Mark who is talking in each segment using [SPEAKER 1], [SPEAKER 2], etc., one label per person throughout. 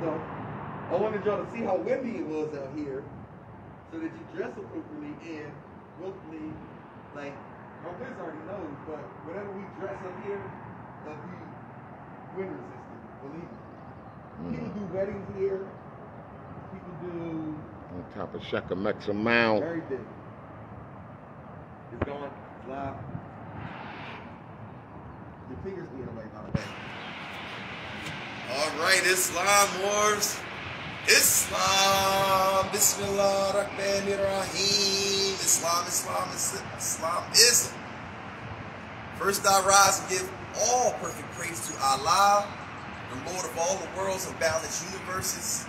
[SPEAKER 1] So I wanted y'all to see how windy it was out here, so that you dress appropriately and hopefully, like, my kids already know, but whatever we dress up here, it'll be wind resistant, believe me. People do weddings here. People do...
[SPEAKER 2] On top of Shackamaxon Mound.
[SPEAKER 1] Very big. It's going live. Your fingers being away, by the way.
[SPEAKER 3] All right, Islam Wars. Islam. Bismillah Rahman Rahim. Islam. First I rise and give all perfect praise to Allah, the Lord of all the worlds and boundless universes.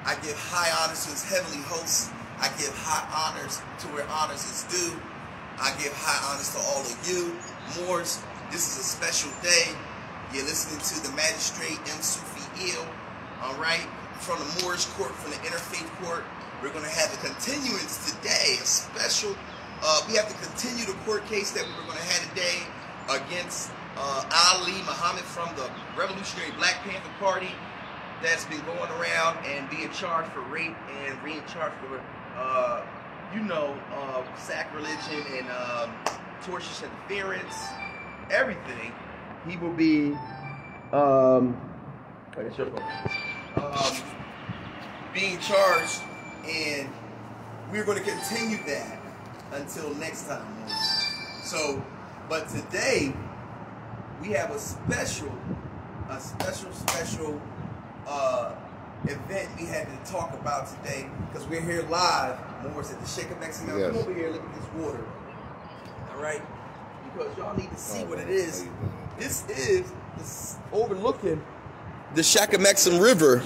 [SPEAKER 3] I give high honors to his heavenly hosts. I give high honors to where honors is due. I give high honors to all of you. Moors, this is a special day. You're listening to the Magistrate Mahdi Sufi, all right? From the Moorish court, from the Interfaith court. We're going to have a continuance today, a special. We have to continue the court case that we were going to have today against Ali Muhammad from the Revolutionary Black Panther Party that's been going around and being charged for rape and being charged for, sacrilege and tortious interference, everything. He will be, being charged, and we're going to continue that until next time. So, but today we have a special event we had to talk about today, because we're here live, Morris, at the Shackamaxon Mound.
[SPEAKER 2] Yes.
[SPEAKER 3] Come over here, look at this water. All right, because y'all need to see what it is. This is overlooking the Shackamaxon River.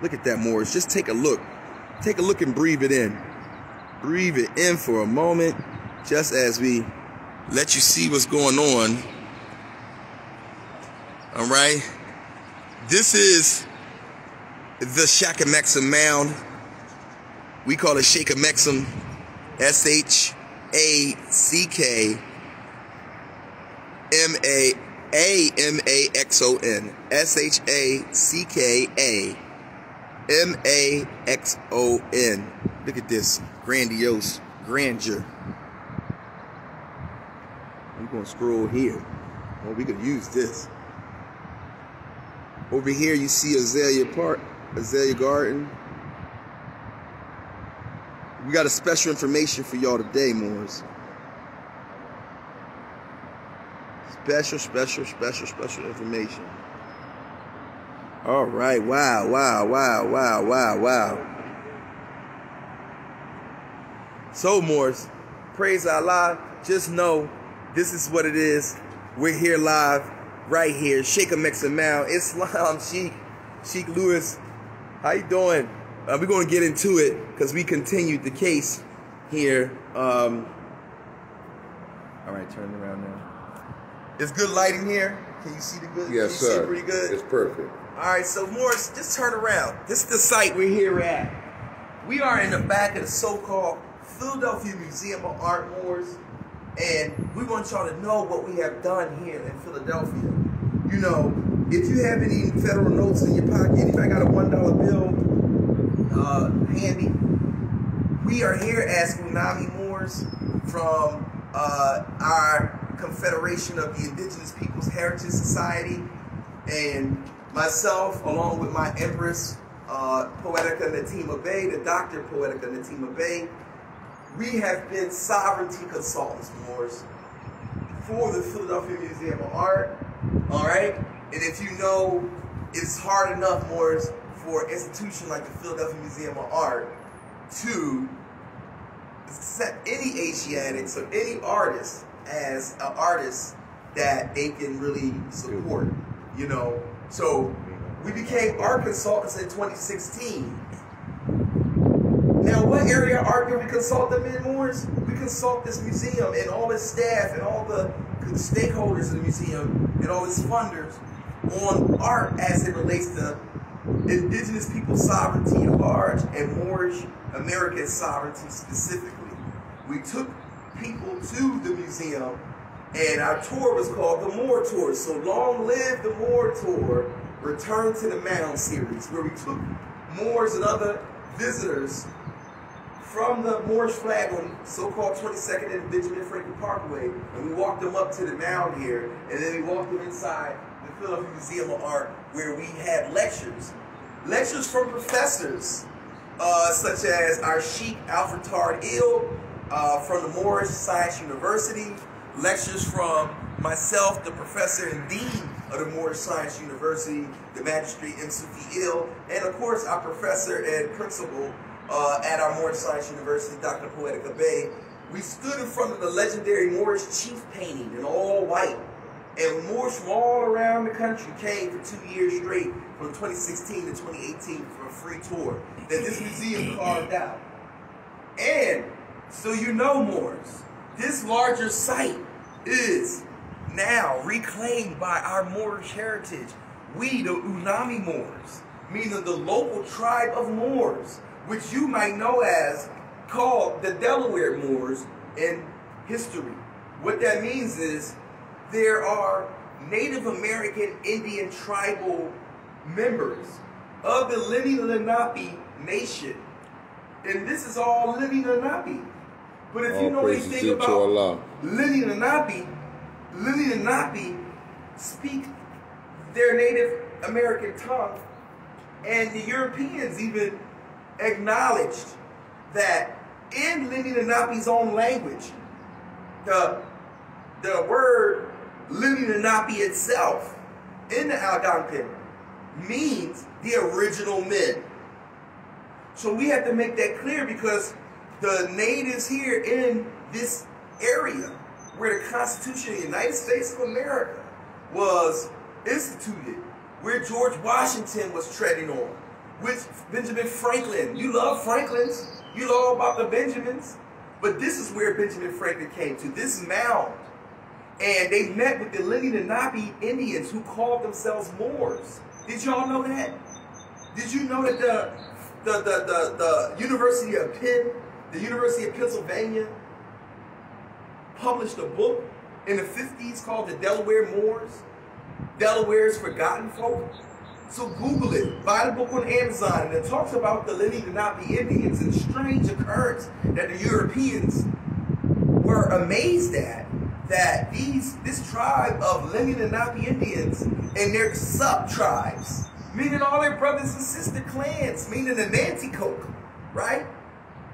[SPEAKER 3] Look at that, Morris. Just take a look. Take a look and breathe it in. Breathe it in for a moment, just as we let you see what's going on. All right. This is the Shackamaxon Mound. We call it Shackamaxon. Shackamaxon. Shackamaxon. Look at this grandiose grandeur. We're going to scroll here. Well, we could use this. Over here you see Azalea Park, Azalea Garden. We got a special information for y'all today, Moors. Special information. All right, wow. So, Moors, praise Allah. Just know this is what it is. We're here live, right here, Shackamaxon Mound. Islam Sheikh Lewis. How you doing? We're going to get into it because we continued the case here. All right, turn it around now. It's good lighting here. Can you see the good?
[SPEAKER 2] Yes,
[SPEAKER 3] sir.
[SPEAKER 2] See
[SPEAKER 3] pretty good?
[SPEAKER 2] It's perfect.
[SPEAKER 3] All right, so Morris, just turn around. This is the site we're here at. We are in the back of the so-called Philadelphia Museum of Art, Morris, and we want y'all to know what we have done here in Philadelphia. You know, if you have any federal notes in your pocket, if I got a $1 bill handy, we are here as Unami Moors from our Confederation of the Indigenous Peoples Heritage Society, and myself, along with my Empress, Poetica Natima Bey, the Dr. Poetica Natima Bey, we have been sovereignty consultants, Moors, for the Philadelphia Museum of Art, all right? And if you know, it's hard enough, Moors, for an institution like the Philadelphia Museum of Art to accept any Asiatics or any artist as an artist that they can really support, you know. So we became art consultants in 2016. Now, what area of art do we consult them in, Moors? We consult this museum and all its staff and all the stakeholders of the museum and all its funders on art as it relates to indigenous people's sovereignty at large and Moorish American sovereignty specifically. We took people to the museum And our tour was called the Moor Tour. So long live the Moor Tour, Return to the Mound series, where we took Moors and other visitors from the Moorish flag on so-called 22nd and Benjamin Franklin Parkway, and we walked them up to the mound here, and then we walked them inside the Philadelphia Museum of Art, where we had lectures. Lectures from professors, such as our Sheikh Alfred Tard Il from the Moorish Science University, lectures from myself, the professor and dean of the Moorish Science University, the Magistrate Mahdi Sufi Il, and of course our professor and principal at our Moorish Science University, Dr. Poetica Bey. We stood in front of the legendary Moorish chief painting in all white. And Moors from all around the country came for 2 years straight, from 2016 to 2018, for a free tour that this museum carved out. And so you know, Moors, this larger site is now reclaimed by our Moorish heritage. We, the Unami Moors, meaning the local tribe of Moors, which you might know as called the Delaware Moors in history. What that means is there are Native American Indian tribal members of the Lenape Nation. And this is all Lenape. But if you know anything about Lenape speak their Native American tongue, and the Europeans even acknowledged that in Lenape's own language, the word Lenape itself in the Algonquin means the original men. So we have to make that clear, because the natives here in this area where the Constitution of the United States of America was instituted, where George Washington was treading on, which Benjamin Franklin, you love Franklins, you know all about the Benjamins, but this is where Benjamin Franklin came to, this mound. And they met with the Lenape Indians who called themselves Moors. Did y'all know that? Did you know that the University of Penn, the University of Pennsylvania, published a book in the 50s called The Delaware Moors? Delaware's Forgotten Folk? So Google it, buy the book on Amazon, and it talks about the Lenape Indians and the strange occurrence that the Europeans were amazed at, that this tribe of Lenape Indians and their sub-tribes, meaning all their brothers and sister clans, meaning the Nanticoke, right?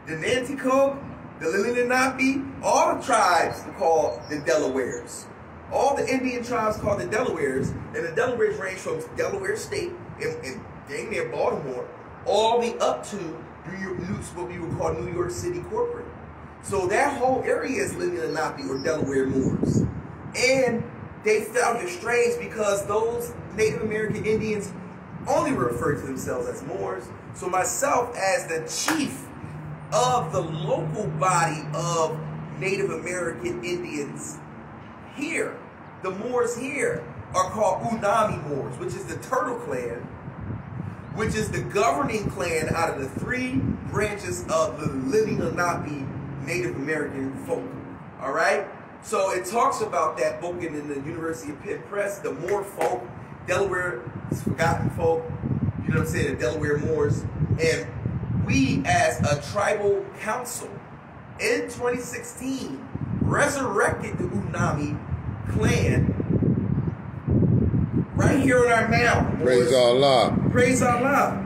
[SPEAKER 3] The Nanticoke, the Lenape, all the tribes are called the Delawares. All the Indian tribes called the Delawares, and the Delawares range from Delaware State and dang near Baltimore, all the way up to what we would call New York City corporate. So that whole area is Lenape or Delaware Moors. And they found it strange because those Native American Indians only referred to themselves as Moors. So myself, as the chief of the local body of Native American Indians here, the Moors here are called Unami Moors, which is the Turtle Clan, which is the governing clan out of the 3 branches of the Lenape Native American folk. All right? So it talks about that book in the University of Penn Press, the Moor folk, Delaware's Forgotten Folk, you know what I'm saying, the Delaware Moors. And we, as a tribal council, in 2016, resurrected the Unami clan right here on our mound.
[SPEAKER 2] Praise Allah.
[SPEAKER 3] Praise Allah.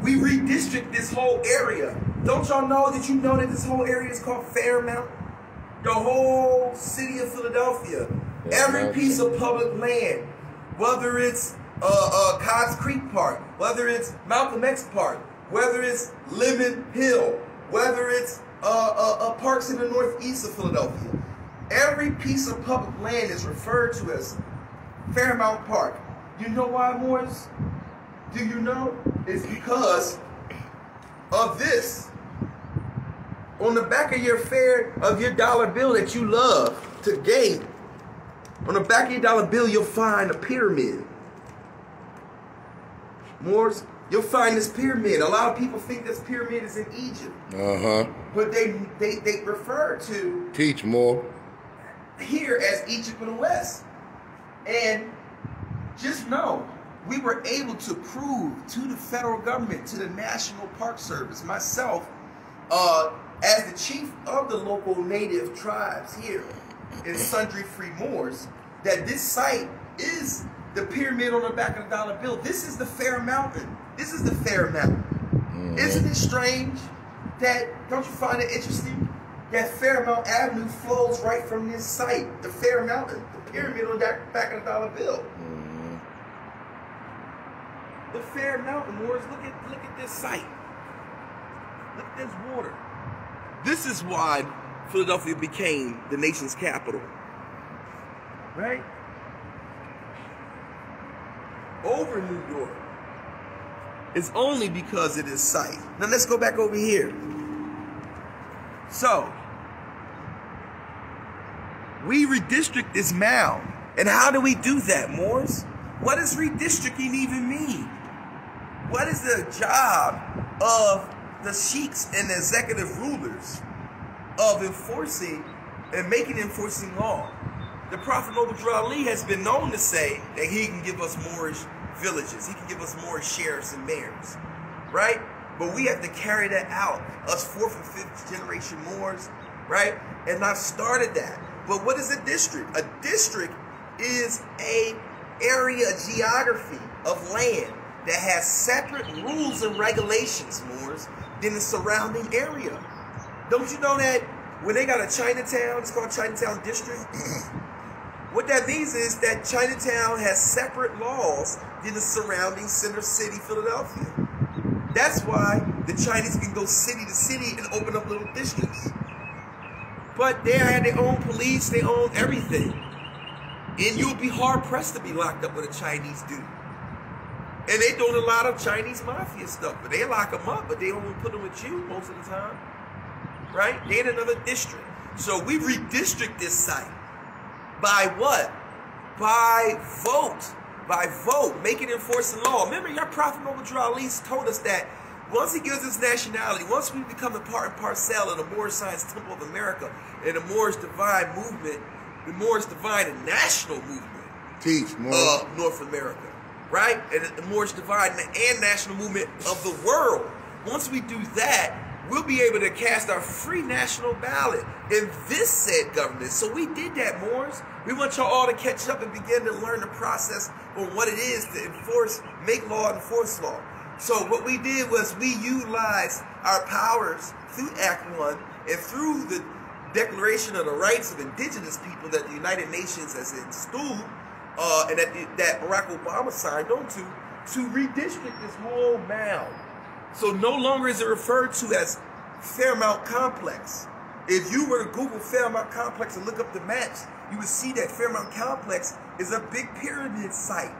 [SPEAKER 3] We redistrict this whole area. Don't y'all know that this whole area is called Fairmount? The whole city of Philadelphia. Every piece of public land, whether it's Cobb's Creek Park, whether it's Malcolm X Park, whether it's Lemon Hill, whether it's parks in the northeast of Philadelphia. Every piece of public land is referred to as Fairmount Park. You know why, Moors? Do you know? It's because of this. On the back of your dollar bill that you love to gain, on the back of your dollar bill, you'll find a pyramid. Moors, you'll find this pyramid. A lot of people think this pyramid is in Egypt.
[SPEAKER 2] Uh-huh.
[SPEAKER 3] But they refer to...
[SPEAKER 2] Teach more.
[SPEAKER 3] here as Egypt in the West. And just know, we were able to prove to the federal government, to the National Park Service, myself, as the chief of the local native tribes here in Sundry Free Moors, that this site is the pyramid on the back of the dollar bill. This is the Fairmount. This is the Fairmount. Isn't it strange that, don't you find it interesting, that Fairmount Avenue flows right from this site, the Fairmount, the pyramid on the back of the dollar bill. The Fairmount Moors, look at this site. Look at this water. This is why Philadelphia became the nation's capital. Right? Over New York. It's only because of this site. Now let's go back over here. So, we redistrict this mound. And how do we do that, Moors? What does redistricting even mean? What is the job of the sheiks and the executive rulers of enforcing and making enforcing law? The Prophet Noble Ali has been known to say that he can give us Moorish villages. He can give us Moorish sheriffs and mayors, right? But we have to carry that out, us 4th and 5th generation Moors, right? And I've started that. But what is a district? A district is a area, a geography of land that has separate rules and regulations, Moors, than the surrounding area. Don't you know that when they got a Chinatown, it's called Chinatown District? What that means is that Chinatown has separate laws than the surrounding center city, Philadelphia. That's why the Chinese can go city to city and open up little districts. But they have their own police, they own everything. And you'll be hard pressed to be locked up with the Chinese do. And they doing a lot of Chinese mafia stuff, but they lock them up, but they only put them with you most of the time, right? They in another district. So we redistrict this site by what? By vote. By vote, making enforcing law. Remember, your Prophet Noble Ali told us that once he gives us nationality, once we become a part and parcel of the Moorish Science Temple of America and the Moorish Divine Movement, the Moorish Divine and National Movement of North America. Right? And the Moorish Divine and National Movement of the world. Once we do that, we'll be able to cast our free national ballot in this said government. So we did that, Moors. We want y'all all to catch up and begin to learn the process on what it is to enforce, make law, and enforce law. So what we did was we utilized our powers through Act 1 and through the Declaration of the Rights of Indigenous People that the United Nations has installed, and that Barack Obama signed on to redistrict this whole mound. So no longer is it referred to as Fairmount Complex. If you were to Google Fairmount Complex and look up the maps, you would see that Fairmount Complex is a big pyramid site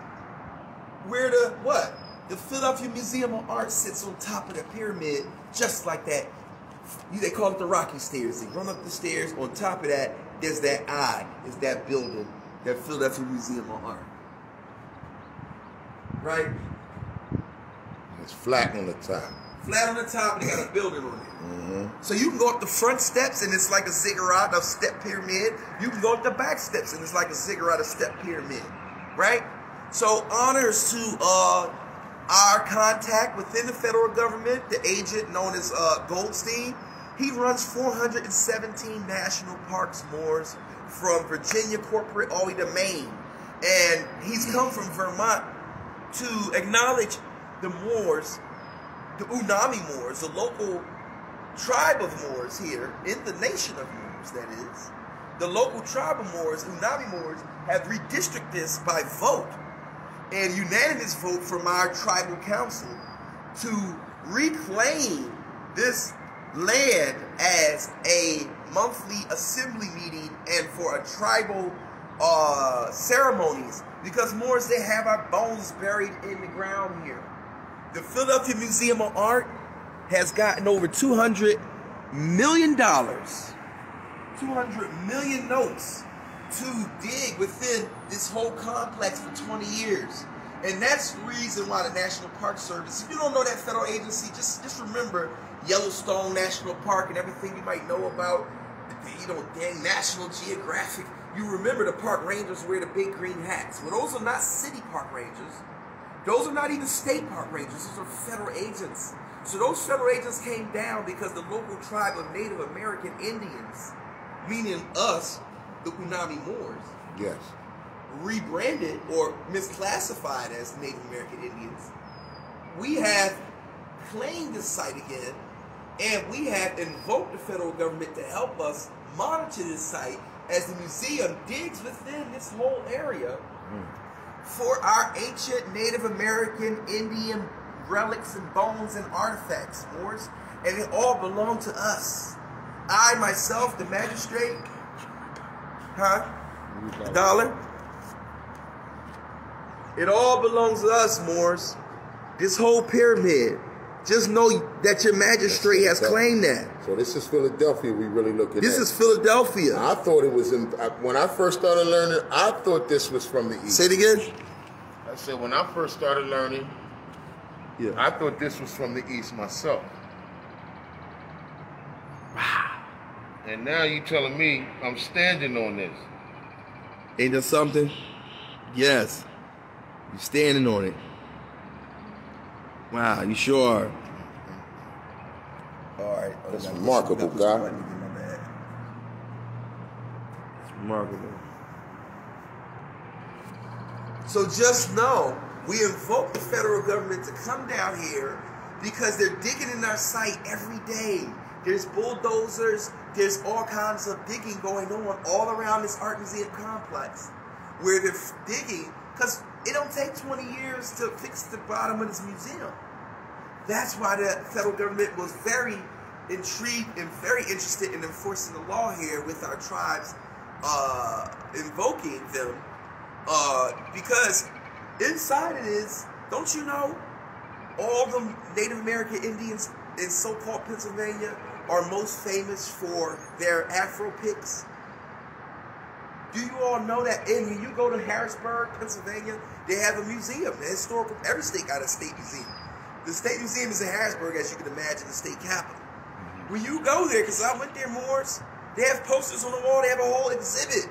[SPEAKER 3] where the Philadelphia Museum of Art sits on top of the pyramid, just like that. They call it the Rocky Stairs. They run up the stairs. On top of that, there's that eye, is that building, that Philadelphia Museum of Art. Right?
[SPEAKER 2] It's flat on the top.
[SPEAKER 3] Flat on the top, and they got a building on it. So you can go up the front steps, and it's like a ziggurat of step pyramid. You can go up the back steps, and it's like a ziggurat of step pyramid. Right? So honors to our contact within the federal government, the agent known as Goldstein. He runs 417 national parks, Moors, from Virginia corporate all the way to Maine. And he's come from Vermont to acknowledge the Moors, the Unami Moors, the local tribe of Moors here, in the nation of Moors, that is. The local tribe of Moors, Unami Moors, have redistricted this by vote, and unanimous vote from our tribal council to reclaim this land as a monthly assembly meeting and for a tribal ceremonies, because Moors, they have our bones buried in the ground here. The Philadelphia Museum of Art has gotten over $200 million, 200 million notes to dig within this whole complex for 20 years. And that's the reason why the National Park Service, if you don't know that federal agency, just remember Yellowstone National Park and everything you might know about, you know, dang National Geographic. you remember the park rangers wear the big green hats. Well, those are not city park rangers. Those are not even state park rangers. Those are federal agents. So those federal agents came down because the local tribe of Native American Indians, meaning us, the Unami Moors,
[SPEAKER 2] Yes.
[SPEAKER 3] rebranded or misclassified as Native American Indians. We have claimed this site again, and we have invoked the federal government to help us monitor this site as the museum digs within this whole area for our ancient Native American Indian relics and bones and artifacts, Moors, and it all belong to us. I myself, the magistrate, $1, it all belongs to us, Moors. This whole pyramid. Just know that your magistrate has claimed that.
[SPEAKER 2] So this is Philadelphia we really look at.
[SPEAKER 3] This is Philadelphia.
[SPEAKER 2] I thought it was in, when I first started learning, I thought this was from the east.
[SPEAKER 3] Say it again.
[SPEAKER 2] I said when I first started learning, I thought this was from the east myself. Wow. And now you telling me I'm standing on this.
[SPEAKER 3] Ain't that something? Yes. You're standing on it. Wow, you sure are. All right.
[SPEAKER 2] That's remarkable, guy.
[SPEAKER 3] It's remarkable. So just know, we invoke the federal government to come down here because they're digging in our site every day. There's bulldozers, there's all kinds of digging going on all around this art museum complex where they're digging, because it don't take 20 years to fix the bottom of this museum. That's why the federal government was very intrigued and very interested in enforcing the law here with our tribes, invoking them, because inside it is, don't you know, all the Native American Indians in so-called Pennsylvania are most famous for their Afro picks? Do you all know that? And when you go to Harrisburg, Pennsylvania, they have a museum, a historical, every state got a state museum. The state museum is in Harrisburg, as you can imagine, the state capital. When you go there, because I went there, Moors, they have posters on the wall, they have a whole exhibit.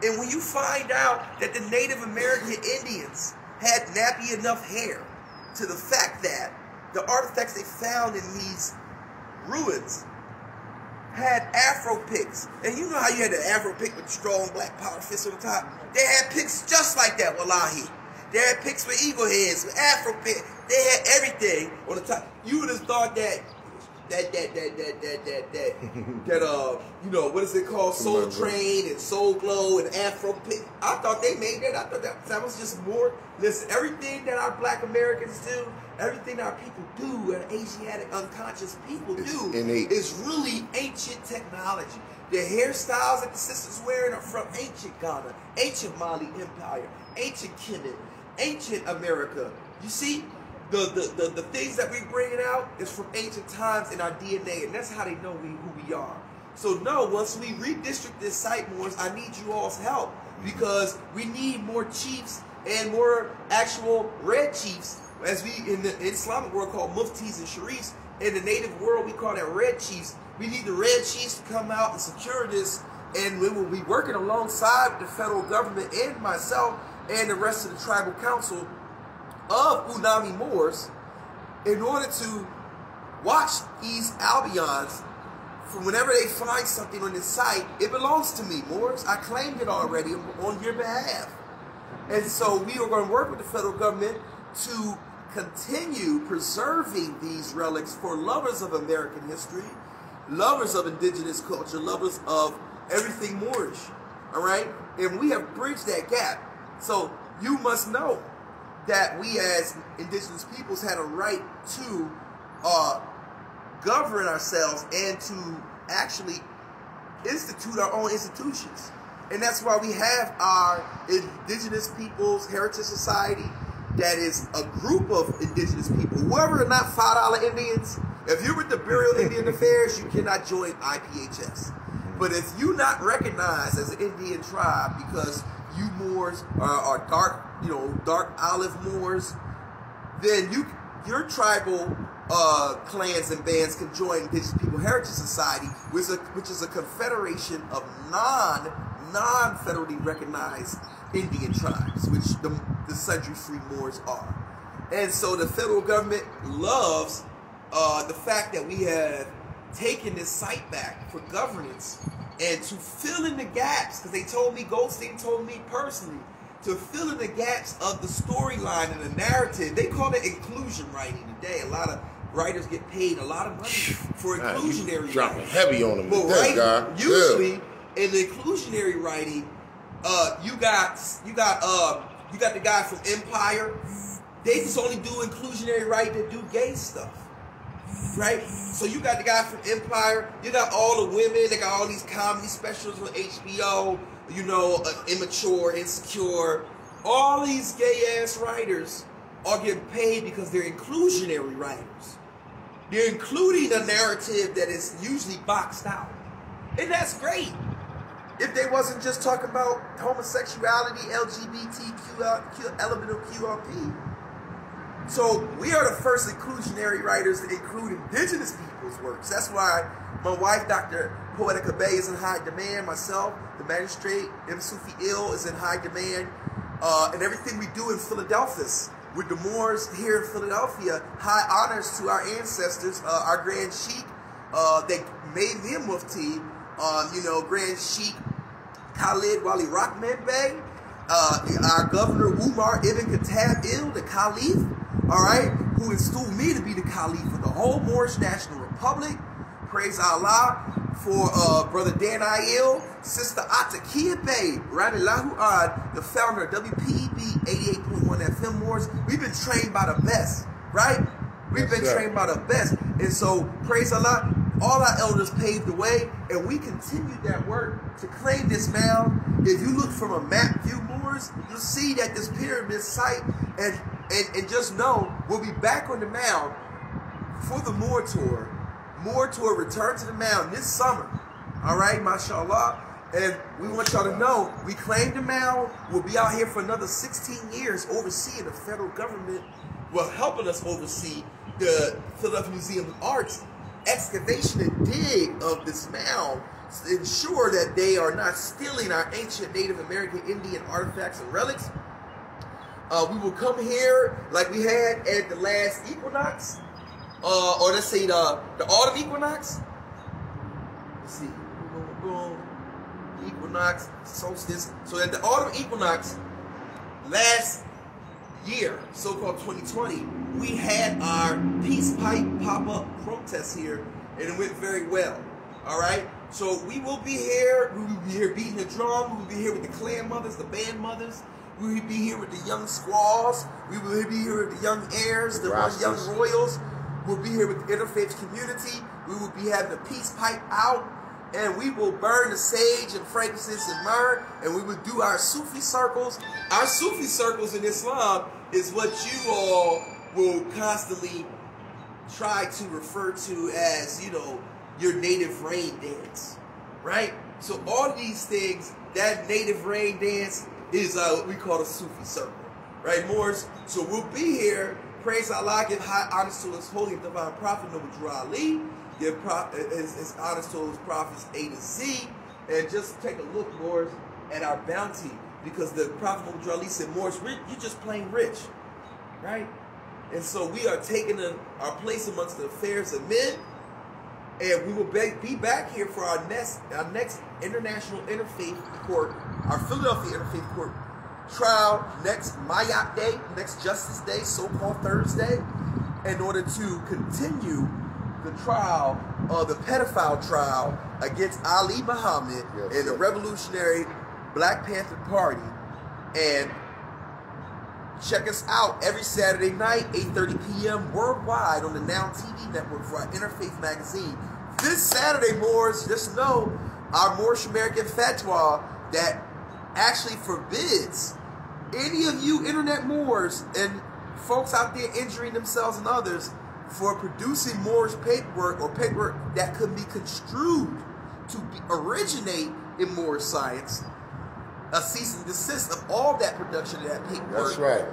[SPEAKER 3] And when you find out that the Native American Indians had nappy enough hair to the fact that the artifacts they found in these ruins had Afro picks. And you know how you had the Afro pick with strong black power fists on the top? They had picks just like that, wallahi. They had picks with eagle heads, with Afro picks. They had everything on the top. You would have thought that you know, what is it called? Soul Train and Soul Glow and Afro Pick. I thought they made that. I thought that was just more. Listen, everything that our black Americans do, everything our people do, and Asiatic unconscious people do, is really ancient technology. The hairstyles that the sisters wearing are from ancient Ghana, ancient Mali Empire, ancient Kemet, ancient America. You see? The things that we bringing out is from ancient times in our DNA, and that's how they know who we are. So no, once we redistrict this site, Moors, I need you all's help, because we need more chiefs and more actual red chiefs, as we in the Islamic world call muftis and sharifs. In the native world, we call that red chiefs. We need the red chiefs to come out and secure this, and we will be working alongside the federal government and myself and the rest of the tribal council of Unami Moors in order to watch these Albions from whenever they find something on this site. It belongs to me, Moors. I claimed it already on your behalf. And so we are going to work with the federal government to continue preserving these relics for lovers of American history, lovers of indigenous culture, lovers of everything Moorish. All right? And we have bridged that gap. So you must know that we as indigenous peoples had a right to govern ourselves and to actually institute our own institutions. And that's why we have our Indigenous Peoples Heritage Society, that is a group of indigenous people. Whoever are not $5 Indians, if you're with the Bureau of Indian Affairs, you cannot join IPHS. But if you're not recognized as an Indian tribe because you Moors are dark, you know, dark olive Moors, then your tribal clans and bands can join Indigenous People Heritage Society, which is a confederation of non-federally recognized Indian tribes, which the sundry free Moors are. And so the federal government loves the fact that we have taken this site back for governance and to fill in the gaps, because they told me, Goldstein told me personally, to fill in the gaps of the storyline and the narrative. They call it inclusion writing today. A lot of writers get paid a lot of money for inclusionary writing.
[SPEAKER 2] Dropping heavy on them.
[SPEAKER 3] But usually in the inclusionary writing, you got the guy from Empire. They just only do inclusionary writing to do gay stuff. Right? So you got the guy from Empire, you got all the women, they got all these comedy specials on HBO, you know, Immature, Insecure. All these gay-ass writers are getting paid because they're inclusionary writers. They're including a narrative that is usually boxed out. And that's great. If they wasn't just talking about homosexuality, LGBTQ, element of QRP. So we are the first inclusionary writers to include indigenous people's works. That's why my wife, Dr. Poetica Bey, is in high demand. Myself, the Magistrate Mahdi Sufi is in high demand. And everything we do in Philadelphia, with the Moors here in Philadelphia, high honors to our ancestors. Our Grand Sheikh, they made me a mufti. You know, Grand Sheikh Khalid Wali Rahman Bey, our Governor Umar Ibn Khattab Il, the Caliph, all right, who installed me to be the Caliph of the whole Moorish National Republic. Praise Allah for Brother Dan Ayil, Sister Atakia Bey, Radiallahu Ad, the founder of WPEB 88.1 FM Moors. We've been trained by the best, right? We've been trained by the best. And so, praise Allah, all our elders paved the way, and we continued that work to claim this mound. If you look from a map view, Moors, you'll see that this pyramid site, and just know, we'll be back on the mound for the Moor Tour. Moor Tour return to the mound this summer. All right, mashallah. And we want y'all to know, we claim the mound. We'll be out here for another 16 years overseeing the federal government, well, helping us oversee the Philadelphia Museum of Art's excavation and dig of this mound to ensure that they are not stealing our ancient Native American Indian artifacts and relics. We will come here like we had at the last equinox, or let's say the autumn equinox. Let's see, boom, equinox, solstice. So at the autumn equinox last year, so-called 2020, we had our peace pipe pop-up protest here, and it went very well. All right, so we will be here. We will be here beating the drum. We will be here with the clan mothers, the band mothers. We will be here with the young squaws. We will be here with the young heirs, the young royals. We'll be here with the interfaith community. We will be having the peace pipe out, and we will burn the sage and frankincense and myrrh, and we will do our Sufi circles. Our Sufi circles in Islam is what you all will constantly try to refer to as, you know, your native rain dance, right? So all of these things, that native rain dance is what we call a Sufi circle, right, Moors? So we'll be here. Praise Allah, give high honors to His holy and divine prophet, Noble Drew Ali. Give his honors to His prophets A to Z. And just take a look, Moors, at our bounty. Because the prophet Noble Drew Ali said, Moors, you're just plain rich, right? And so we are taking our place amongst the affairs of men. And we will be back here for our next International Interfaith Court, our Philadelphia Interfaith Court trial next Mayat Day, next Justice Day, so-called Thursday, in order to continue the trial, the pedophile trial against Ali Muhammad and the Revolutionary Black Panther Party. And check us out every Saturday night, 8:30 p.m. worldwide on the Now TV network for our Interfaith magazine. This Saturday, Moors, just know our Moorish American fatwa that actually forbids any of you internet Moors and folks out there injuring themselves and others for producing Moorish paperwork or paperwork that could be construed to originate in Moorish science. A cease and desist of all that production of that paperwork.
[SPEAKER 2] That's right.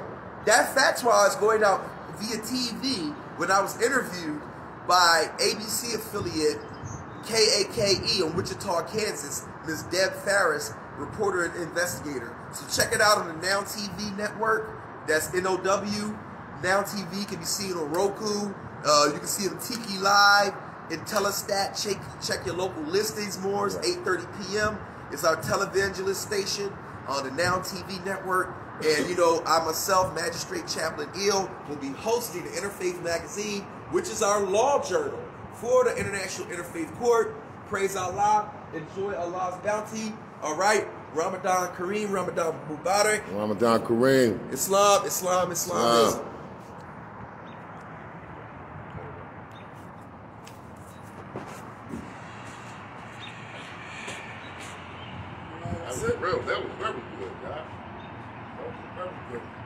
[SPEAKER 3] That fatwa is going out via TV when I was interviewed by ABC affiliate KAKE in Wichita, Kansas, Ms. Deb Farris, reporter and investigator. So check it out on the Now TV network. That's NOW. Now TV can be seen on Roku. You can see it on Tiki Live and Telestat. Check your local listings more. It's 8:30 p.m. It's our televangelist station on the Now TV network. And you know, I myself, Magistrate Chaplain Ill, will be hosting the Interfaith Magazine, which is our law journal for the International Interfaith Court. Praise Allah. Enjoy Allah's bounty. All right. Ramadan Kareem, Ramadan Mubarak.
[SPEAKER 2] Ramadan Kareem.
[SPEAKER 3] Islam, Islam, Islamism.
[SPEAKER 2] That was very good, guy. That was very good.